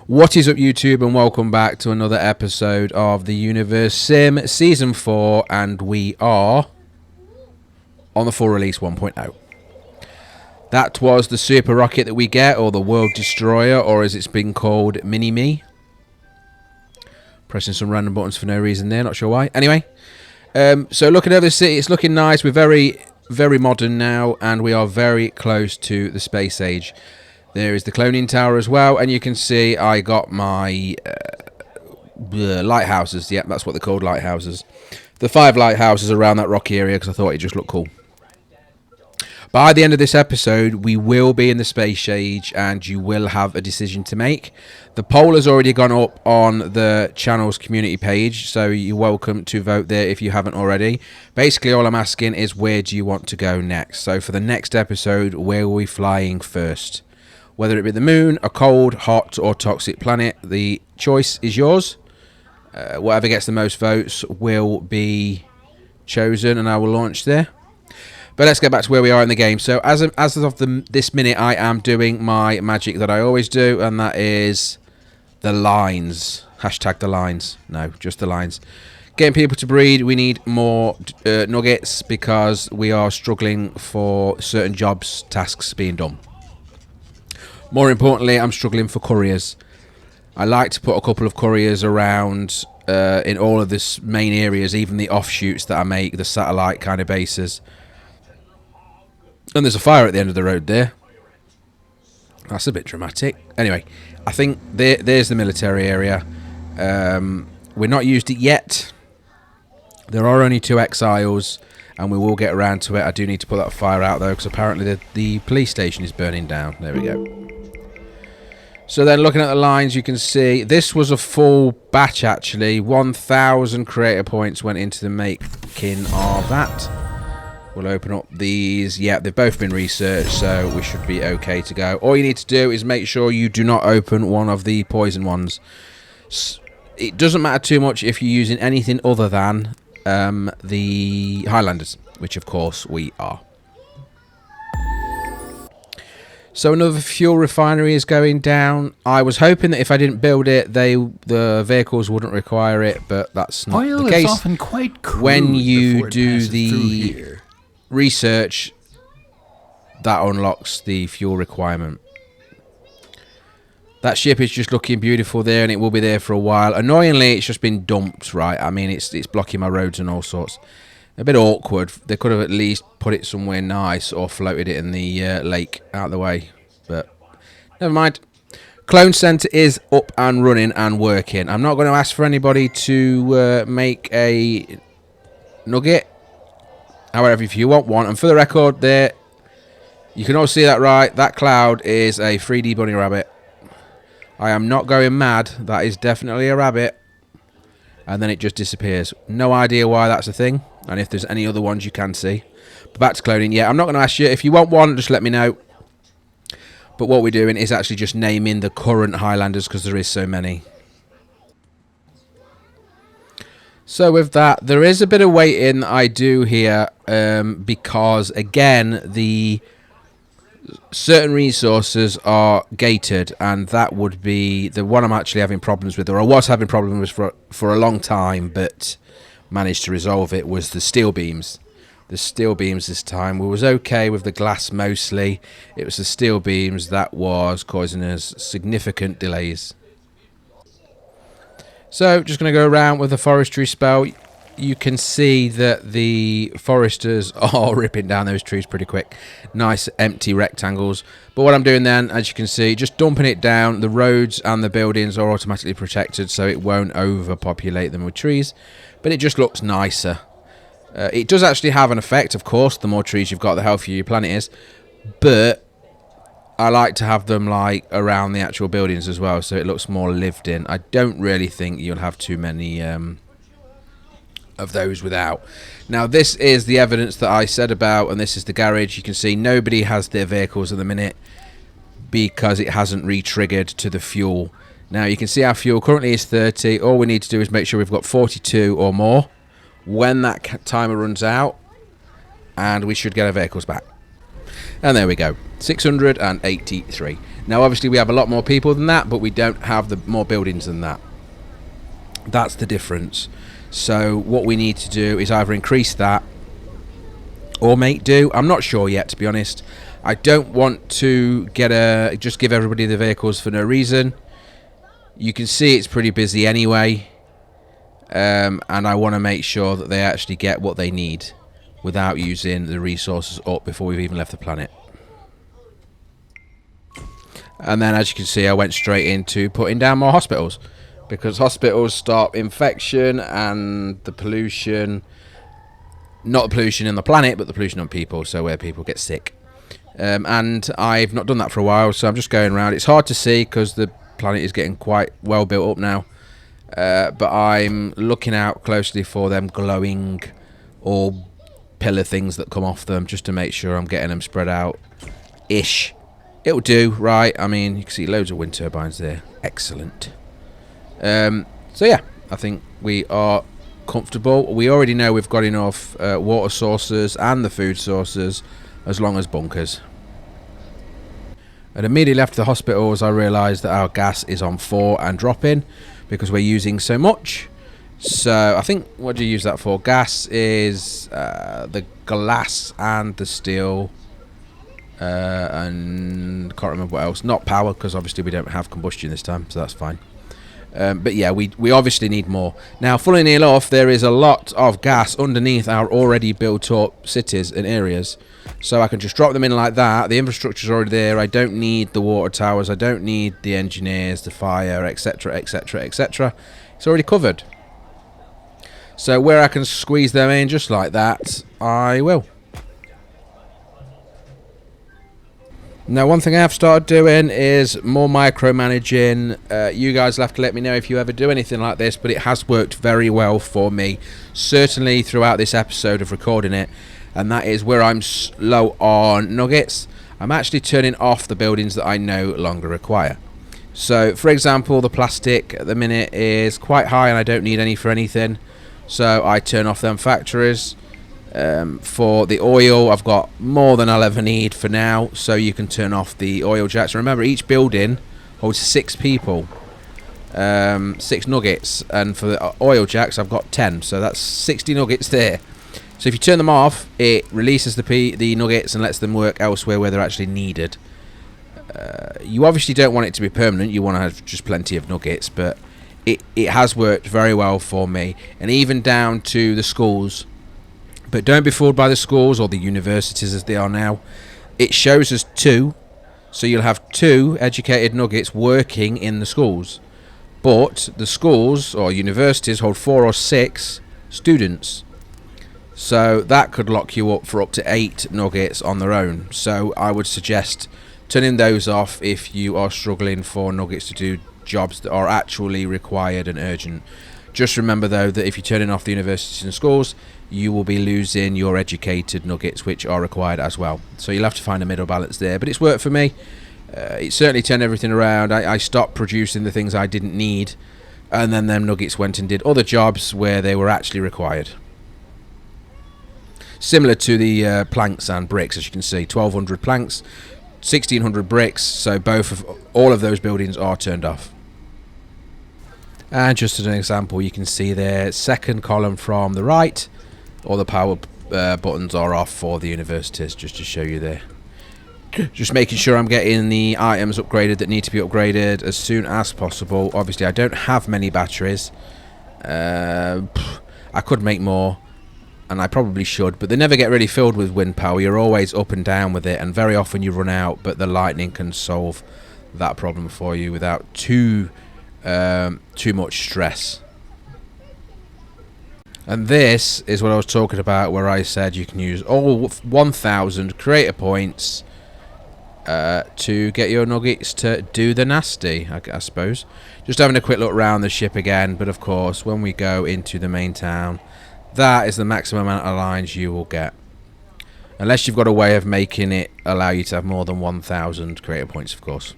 What is up, YouTube, and welcome back to another episode of the Universim Season 4, and we are on the full release 1.0. That was the super rocket that we get, or the World Destroyer, or as it's been called, Mini-Me. Pressing some random buttons for no reason there, not sure why. Anyway, so looking over the city, it's looking nice. We're very, very modern now, and we are very close to the space age. There is the cloning tower as well, and you can see I got my lighthouses. Yep, that's what they're called, lighthouses. The 5 lighthouses around that rocky area because I thought it just looked cool. By the end of this episode, we will be in the space age, and you will have a decision to make. The poll has already gone up on the channel's community page, so you're welcome to vote there if you haven't already. Basically, all I'm asking is where do you want to go next? So for the next episode, where are we flying first? Whether it be the moon, a cold, hot, or toxic planet, the choice is yours. Whatever gets the most votes will be chosen, and I will launch there. But let's get back to where we are in the game. So as of this minute, I am doing my magic that I always do, and that is the lines. Hashtag the lines. No, just the lines. Getting people to breed, we need more nuggets because we are struggling for certain jobs, tasks being done. More importantly, I'm struggling for couriers. I like to put a couple of couriers around in all of the main areas, even the offshoots that I make, the satellite kind of bases. And there's a fire at the end of the road there. That's a bit dramatic. Anyway, I think there's the military area. We're not used it yet. There are only 2 Exiles, and we will get around to it. I do need to put that fire out, though, because apparently the police station is burning down. There we go. So then looking at the lines, you can see this was a full batch, actually. 1,000 creator points went into the making of that. We'll open up these. Yeah, they've both been researched, so we should be okay to go. All you need to do is make sure you do not open one of the poison ones. It doesn't matter too much if you're using anything other than the Highlanders, which of course we are. So another fuel refinery is going down. I was hoping that if I didn't build it, the vehicles wouldn't require it, but that's not the case. Oil is often quite crude when you before it do passes the through here. research, that unlocks the fuel requirement. That ship is just looking beautiful there, and it will be there for a while. Annoyingly, it's just been dumped, right? I mean, it's blocking my roads and all sorts. A bit awkward. They could have at least put it somewhere nice or floated it in the lake out of the way. But never mind. Clone Center is up and running and working. I'm not going to ask for anybody to make a nugget. However, if you want one, and for the record there, you can all see that right. That cloud is a 3D bunny rabbit. I am not going mad. That is definitely a rabbit. And then it just disappears. No idea why that's a thing. And if there's any other ones you can see. But back to cloning. Yeah, I'm not going to ask you. If you want one, just let me know. But what we're doing is actually just naming the current Highlanders because there is so many. So with that, there is a bit of waiting I do here. Because, again, the certain resources are gated, and that would be the one I'm actually having problems with, or I was having problems for a long time, but managed to resolve it, was the steel beams. The steel beams this time. We was okay with the glass mostly. It was the steel beams that was causing us significant delays. So, just going to go around with the forestry spell. You can see that the foresters are ripping down those trees pretty quick. Nice empty rectangles. But what I'm doing then, as you can see, just dumping it down. The roads and the buildings are automatically protected, so it won't overpopulate them with trees. But it just looks nicer. It does actually have an effect, of course. The more trees you've got, the healthier your planet is. But I like to have them like around the actual buildings as well, so it looks more lived in. I don't really think you'll have too many of those without. Now this is the evidence that I said about, and this is the garage. You can see nobody has their vehicles at the minute because it hasn't re-triggered to the fuel. Now you can see our fuel currently is 30. All we need to do is make sure we've got 42 or more when that timer runs out, and we should get our vehicles back. And there we go, 683. Now, obviously, we have a lot more people than that, but we don't have the more buildings than that. That's the difference. So what we need to do is either increase that or make do. I'm not sure yet, to be honest. I don't want to just give everybody the vehicles for no reason. You can see it's pretty busy anyway, and I want to make sure that they actually get what they need without using the resources up before we've even left the planet. And then, as you can see, I went straight into putting down more hospitals, because hospitals stop infection and the pollution, not the pollution in the planet, but the pollution on people, so where people get sick. And I've not done that for a while, so I'm just going around. It's hard to see because the planet is getting quite well built up now, but I'm looking out closely for them glowing or pillar things that come off them, just to make sure I'm getting them spread out ish. It'll do, right? I mean, you can see loads of wind turbines there. Excellent. So yeah, I think we are comfortable. We already know we've got enough water sources and the food sources, as long as bunkers. And immediately after the hospitals, I realised that our gas is on 4 and dropping because we're using so much. So I think, what do you use that for? Gas is the glass and the steel, and can't remember what else. Not power, because obviously we don't have combustion this time, so that's fine. But yeah, we obviously need more. Now, funnily enough, there is a lot of gas underneath our already built up cities and areas. So I can just drop them in like that. The infrastructure's already there. I don't need the water towers. I don't need the engineers, the fire, etc, etc, etc. It's already covered. So where I can squeeze them in just like that, I will. Now, one thing I have started doing is more micromanaging. You guys will have to let me know if you ever do anything like this, but it has worked very well for me, certainly throughout this episode of recording it, and that is where I'm low on nuggets. I'm actually turning off the buildings that I no longer require. So, for example, the plastic at the minute is quite high and I don't need any for anything, so I turn off them factories. For the oil, I've got more than I'll ever need for now, so you can turn off the oil jacks. Remember, each building holds 6 people, 6 nuggets, and for the oil jacks I've got 10, so that's 60 nuggets there. So if you turn them off, it releases the nuggets and lets them work elsewhere where they're actually needed. You obviously don't want it to be permanent, you want to have just plenty of nuggets, but it has worked very well for me, and even down to the schools. But don't be fooled by the schools or the universities as they are now. It shows us 2, so you'll have 2 educated nuggets working in the schools. But the schools or universities hold 4 or 6 students. So that could lock you up for up to 8 nuggets on their own. So I would suggest turning those off if you are struggling for nuggets to do jobs that are actually required and urgent. Just remember, though, that if you're turning off the universities and schools, you will be losing your educated nuggets, which are required as well. So you'll have to find a middle balance there. But it's worked for me. It certainly turned everything around. I stopped producing the things I didn't need, and then them nuggets went and did other jobs where they were actually required. Similar to the planks and bricks, as you can see, 1,200 planks, 1,600 bricks. So all of those buildings are turned off. And just as an example, you can see the second column from the right, all the power buttons are off for the universities, just to show you there. Just making sure I'm getting the items upgraded that need to be upgraded as soon as possible. Obviously, I don't have many batteries. I could make more, and I probably should, but they never get really filled with wind power. You're always up and down with it, and very often you run out, but the lightning can solve that problem for you without too much stress. And this is what I was talking about, where I said you can use all 1,000 creator points to get your nuggets to do the nasty, I suppose. Just having a quick look around the ship again, but of course when we go into the main town, that is the maximum amount of lines you will get, unless you've got a way of making it allow you to have more than 1,000 creator points, of course.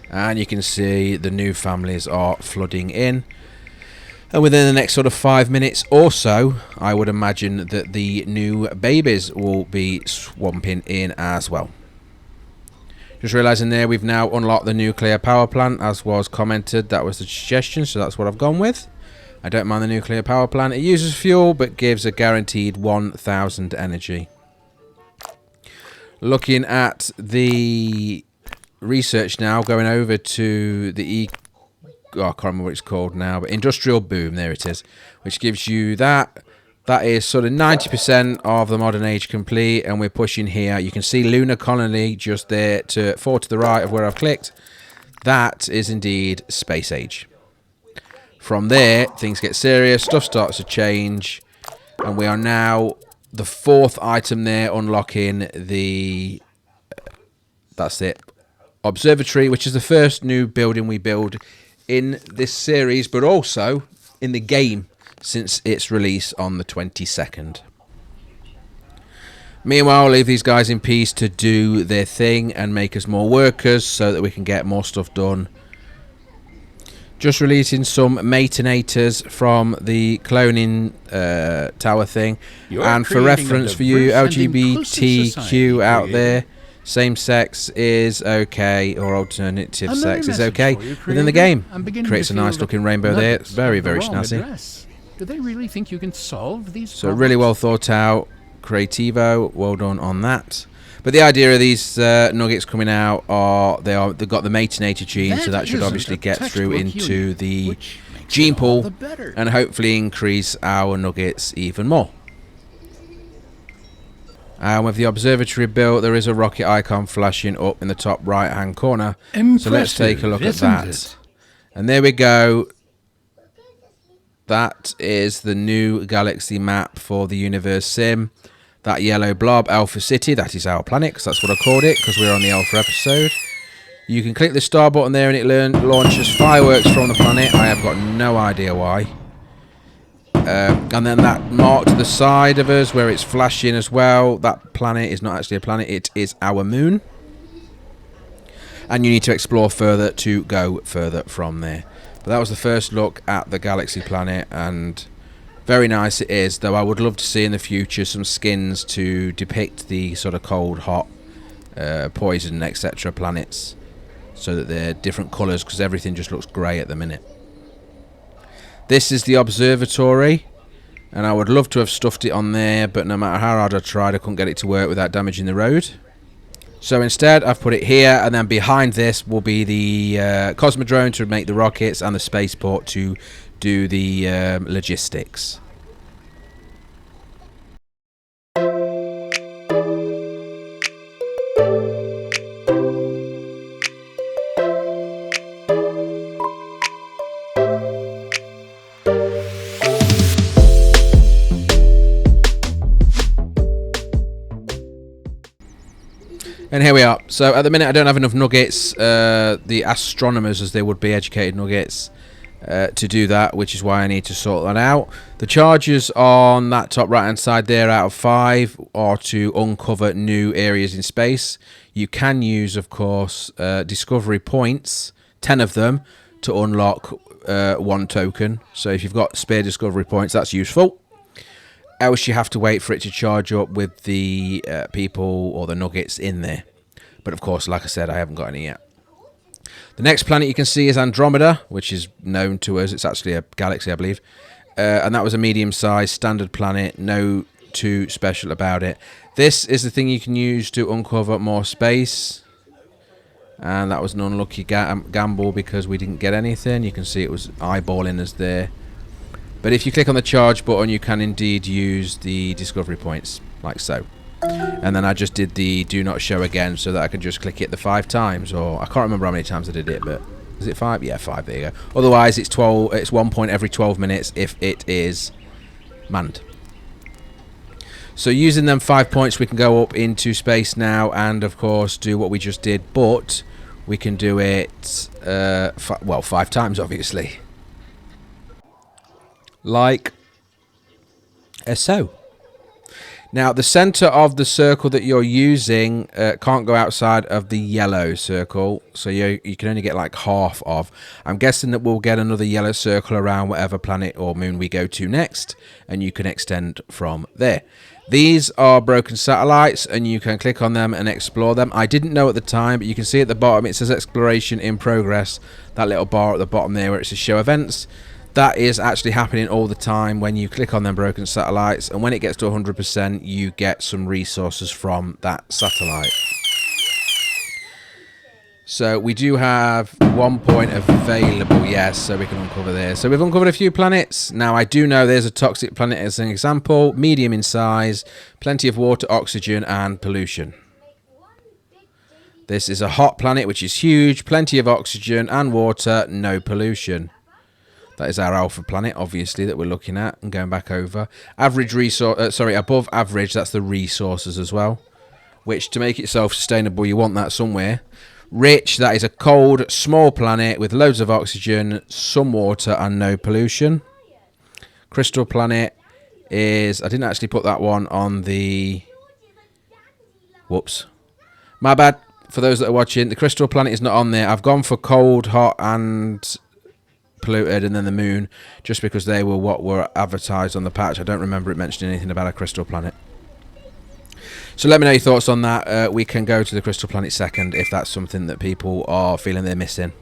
And you can see the new families are flooding in. And within the next sort of 5 minutes or so, I would imagine that the new babies will be swamping in as well. Just realising there we've now unlocked the nuclear power plant, as was commented. That was the suggestion, so that's what I've gone with. I don't mind the nuclear power plant. It uses fuel, but gives a guaranteed 1,000 energy. Looking at the research now, going over to the I can't remember what it's called now, but industrial boom, there it is, which gives you that. That is sort of 90% of the modern age complete, and we're pushing here. You can see lunar colony just there to the right of where I've clicked. That is indeed space age. From there, things get serious, stuff starts to change, and we are now the 4th item there, unlocking the that's it, Observatory, which is the first new building we build in this series, but also in the game since its release on the 22nd. Meanwhile, I'll leave these guys in peace to do their thing and make us more workers so that we can get more stuff done. Just releasing some Matenators from the cloning tower thing. And for reference for you LGBTQ out there, same sex is okay, or alternative sex is okay within the game. Creates a nice looking rainbow there. It's very, very snazzy. Do they really think you can solve these problems? Really well thought out. Creativo, well done on that. But the idea of these nuggets coming out are they've got the Matenator gene, so that should obviously get through into the gene pool and hopefully increase our nuggets even more. And with the observatory built, there is a rocket icon flashing up in the top right hand corner. So let's take a look at that. And there we go. That is the new galaxy map for the Universim. That yellow blob, Alpha City, that is our planet, because that's what I called it, because we're on the Alpha episode. You can click the star button there and it launches fireworks from the planet. I have got no idea why. And then that mark to the side of us where it's flashing as well, that planet is not actually a planet, it is our moon. And you need to explore further to go further from there. But that was the first look at the galaxy planet, and very nice it is, though I would love to see in the future some skins to depict the sort of cold, hot, poison, etc. planets, so that they're different colours, because everything just looks grey at the minute. This is the observatory, and I would love to have stuffed it on there, but no matter how hard I tried, I couldn't get it to work without damaging the road. So instead, I've put it here, and then behind this will be the Cosmodrome to make the rockets, and the spaceport to do the logistics. And here we are. So at the minute I don't have enough nuggets, the astronomers as they would be, educated nuggets, to do that, which is why I need to sort that out. The charges on that top right hand side there out of 5 are to uncover new areas in space. You can use, of course, discovery points, 10 of them, to unlock 1 token. So if you've got spare discovery points, that's useful. Else you have to wait for it to charge up with the people or the nuggets in there. But of course, like I said, I haven't got any yet. The next planet you can see is Andromeda, which is known to us. It's actually a galaxy, I believe. And that was a medium-sized standard planet. No too special about it. This is the thing you can use to uncover more space. And that was an unlucky gamble because we didn't get anything. You can see it was eyeballing us there. But if you click on the charge button, you can indeed use the discovery points, like so. And then I just did the do not show again so that I can just click it the 5 times, or I can't remember how many times I did it, but is it 5? Yeah, 5, there you go. Otherwise, it's 12. It's 1 point every 12 minutes if it is manned. So using them 5 points, we can go up into space now and, of course, do what we just did, but we can do it, well, 5 times, obviously. Like so. Now, the center of the circle that you're using can't go outside of the yellow circle, so you can only get like half of. I'm guessing that we'll get another yellow circle around whatever planet or moon we go to next, and you can extend from there. These are broken satellites, and you can click on them and explore them. I didn't know at the time, but you can see at the bottom it says exploration in progress. That little bar at the bottom there where it says show events. That is actually happening all the time when you click on them broken satellites, and when it gets to 100%, you get some resources from that satellite. So we do have 1 point available, yes, so we can uncover this. So we've uncovered a few planets. Now, I do know there's a toxic planet as an example, medium in size, plenty of water, oxygen, and pollution. This is a hot planet, which is huge, plenty of oxygen and water, no pollution. That is our alpha planet, obviously, that we're looking at and going back over. Average resource, above average, that's the resources as well. Which, to make it self-sustainable, you want that somewhere. Rich, that is a cold, small planet with loads of oxygen, some water, and no pollution. Crystal planet is... I didn't actually put that one on the... Whoops. My bad. For those that are watching, the crystal planet is not on there. I've gone for cold, hot, and... polluted, and then the moon, just because they were what were advertised on the patch. I don't remember it mentioning anything about a crystal planet. So let me know your thoughts on that. We can go to the crystal planet second if that's something that people are feeling they're missing.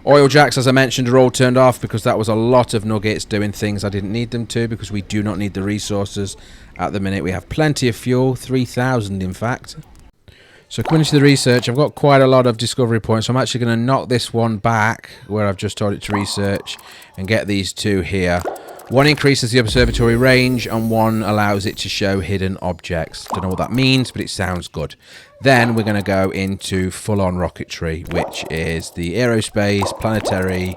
Oil jacks, as I mentioned, are all turned off because that was a lot of nuggets doing things I didn't need them to, because we do not need the resources at the minute. We have plenty of fuel, 3,000 in fact. So coming into the research, I've got quite a lot of discovery points. So I'm actually going to knock this one back where I've just told it to research and get these two here. One increases the observatory range and one allows it to show hidden objects. Don't know what that means, but it sounds good. Then we're going to go into full-on rocketry, which is the aerospace, planetary,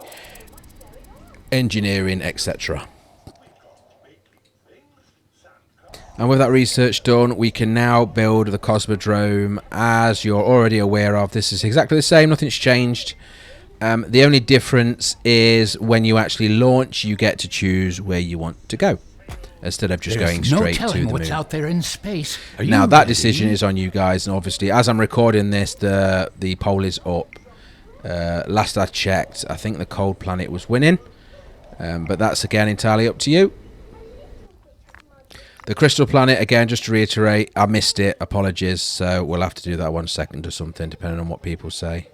engineering, etc. And with that research done, we can now build the Cosmodrome. As you're already aware of, this is exactly the same, nothing's changed. The only difference is when you actually launch, you get to choose where you want to go, instead of just going straight to the moon. What's out there in space. Now, that decision is on you guys, and obviously, as I'm recording this, the poll is up. Last I checked, I think the cold planet was winning, but that's, again, entirely up to you. The crystal planet, again, just to reiterate, I missed it. Apologies. So we'll have to do that 1 second or something, depending on what people say.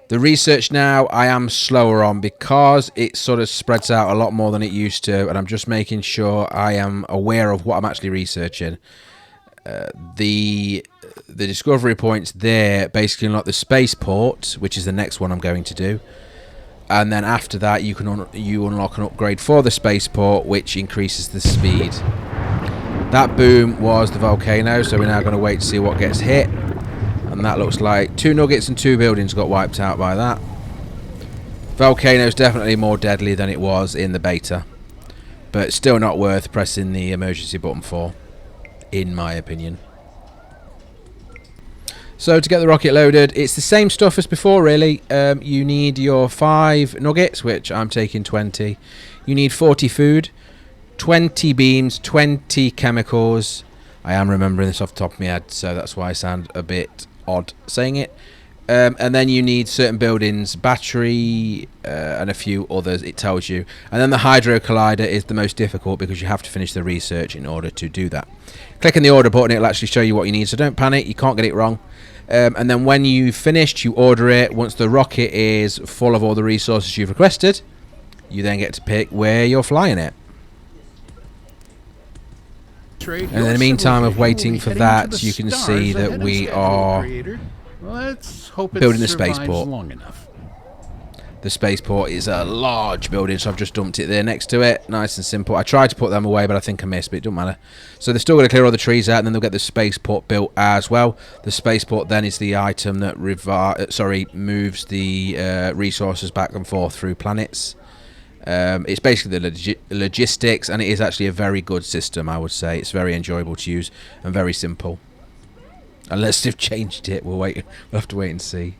The research now, I am slower on because it sort of spreads out a lot more than it used to, and I'm just making sure I am aware of what I'm actually researching. The discovery points there basically unlock the spaceport, which is the next one I'm going to do. And then after that, you unlock an upgrade for the spaceport, which increases the speed. That boom was the volcano, so we're now going to wait to see what gets hit. And that looks like 2 nuggets and 2 buildings got wiped out by that. Volcano's definitely more deadly than it was in the beta, but still not worth pressing the emergency button for, in my opinion. So to get the rocket loaded, it's the same stuff as before, really. You need your 5 nuggets, which I'm taking 20. You need 40 food, 20 beams, 20 chemicals. I am remembering this off the top of my head, so that's why I sound a bit odd saying it. And then you need certain buildings, battery, and a few others, it tells you. And then the Hydro Collider is the most difficult because you have to finish the research in order to do that. Clicking the order button, it'll actually show you what you need, so don't panic, you can't get it wrong. And then when you've finished, you order it. Once the rocket is full of all the resources you've requested, you then get to pick where you're flying it. And in the meantime of waiting for that, you can see that we are building the spaceport. The spaceport is a large building, so I've just dumped it there next to it. Nice and simple. I tried to put them away, but I think I missed, but it doesn't matter. So they're still going to clear all the trees out, and then they'll get the spaceport built as well. The spaceport then is the item that moves the resources back and forth through planets. It's basically the logistics, and it is actually a very good system, I would say. It's very enjoyable to use and very simple. Unless they've changed it, we'll have to wait and see.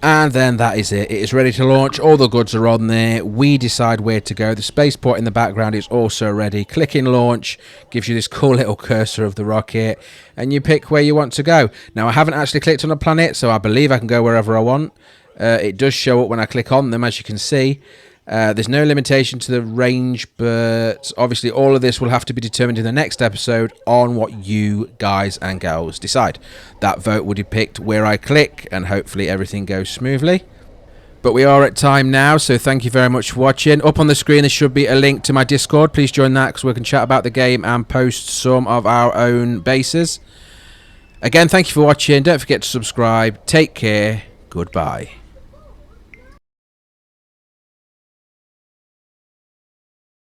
And then that is it. It is ready to launch. All the goods are on there. We decide where to go. The spaceport in the background is also ready. Clicking launch gives you this cool little cursor of the rocket, and you pick where you want to go. Now, I haven't actually clicked on a planet, so I believe I can go wherever I want. It does show up when I click on them, as you can see. There's no limitation to the range, but obviously all of this will have to be determined in the next episode on what you guys and gals decide. That vote will depict where I click, and hopefully everything goes smoothly. But we are at time now, so thank you very much for watching. Up on the screen there should be a link to my Discord. Please join that, because we can chat about the game and post some of our own bases. Again, thank you for watching. Don't forget to subscribe. Take care. Goodbye.